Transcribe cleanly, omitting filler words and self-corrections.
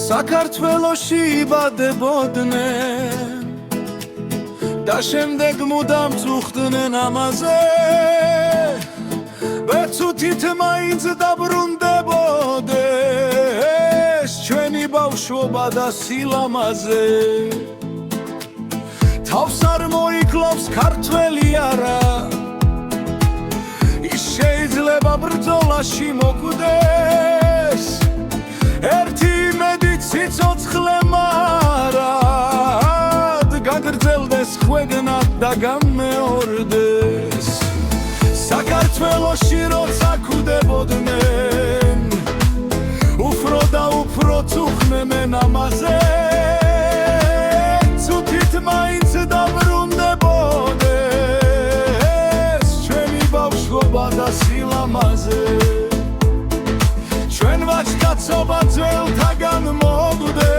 საქართველოში იბადებოდნენ და შემდეგ მუდამ წუხდნენ ამაზე ვერცუთით მაინც დაბრუნდებოდეს ჩვენი ბავშვობა და სილამაზე თავს არ მოიკლავს ქართველი არა ის შეიძლება ბრძოლაში მოკვდეს ერთი იმედით სიცოცხლე მარად გაგრძელდეს ხვედნად და გამეორდეს საქართველოში როცა კვდებოდნენ უფრო და უფრო წუხნდნენ ამაზე წუთით მაინც დაბრუნდებოდეს ჩვენი ბავშვობა და სილამაზე ჩვენ ვაჟკაცობა ძველთაგან მოგვდეს